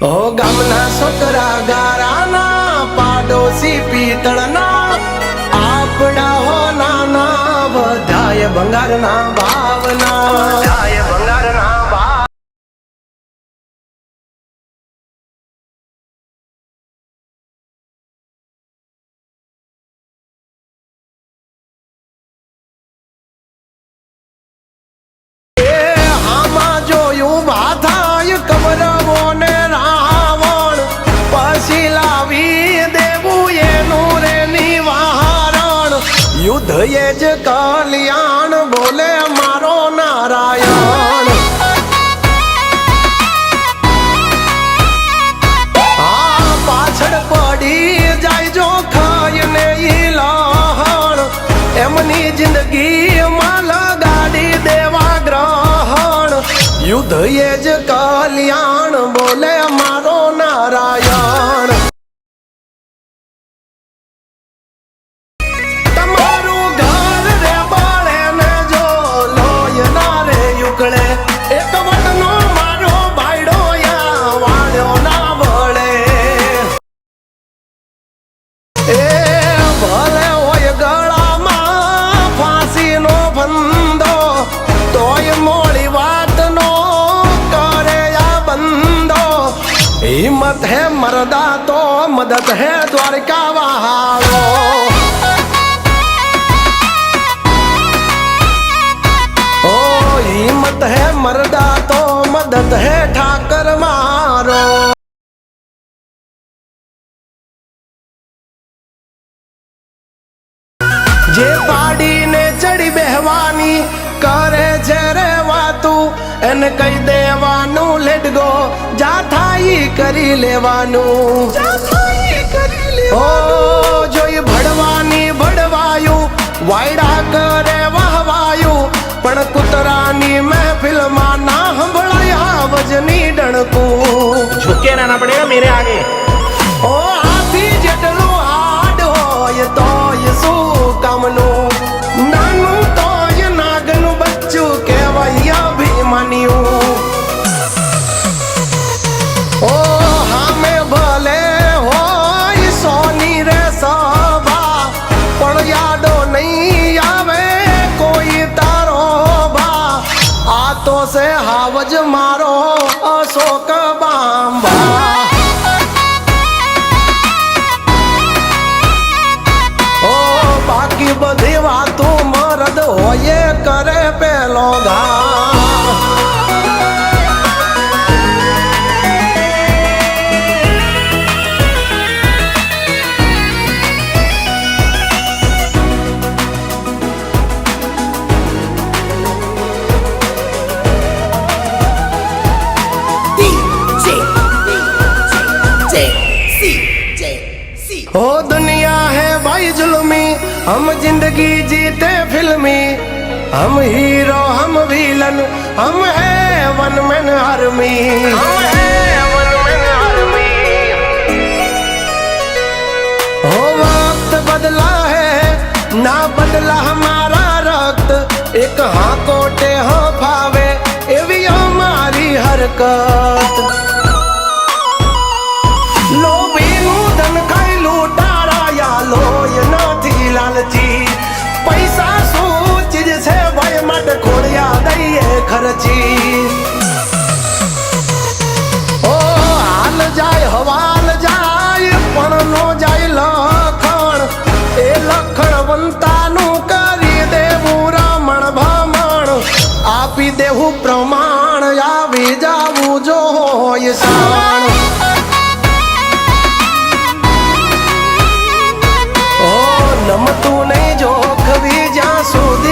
ઓ ગામના છોકરા ગારાના પાડોશી પિત્તળના આપડા હો નાના બધાય ભંગારના ભાવના બધાય ભંગારના ભાવ યુદ્ધ એ જ કલ્યાણ બોલે મારો નારાયણ આ પાછળ પડી જાય જો ખાઈને ઈ લહણ એમની જિંદગી માં લગાડી દેવા ગ્રહણ યુદ્ધ એ જ કલ્યાણ બોલે મારો નારાયણ हिम्मत है मर्दा तो मदद है द्वारका वहाड़ो ओ हिम्मत है मर्दा तो मदद है ठाकर मारो जे पाड़ी ने चढ़ी बेहवानी करे छे रे वातू एन कई देवानू लेट गो जा थाई करी लेवानू ओ जोई भड़वानी भड़वायु वायड़ा करे वहवायु पण कुतरानी महफिल मा ना हंभळाया वजनी डणकू झुके रहना पड़ेगा मेरे आगे ओ हाथी जटलो हाड होय तो यसु कामनो नानू तो ये नागनु बच्चू केवाय अभिमानियो ओ हमें भले होय सोनी रे सभा पण यादो नहीं आवे कोई तारो भा आ तो से हावज मारो अशोक बांबा बाकी बधी वातों मर्द होये करे पेलो घा हो दुनिया है भाई जुल्मी हम जिंदगी जीते फिल्मी हम हीरो हम विलन हम है वन मैन आर्मी हो वक्त बदला है ना बदला हमारा रक्त एक हाँ कोटे हाँ फावे एवी हमारी हरकत लालची पैसा शू चीज से भाई मट खोड़िया दईए खर्ची ओ हाल जाए हवाल जाए पण नो जाए लखण ए लखण वंतानु करी देवू रमण भमण आपी देहू प्रमाण आवी जावू जो होय साण नमतू नहीं जोख भी जा सुधी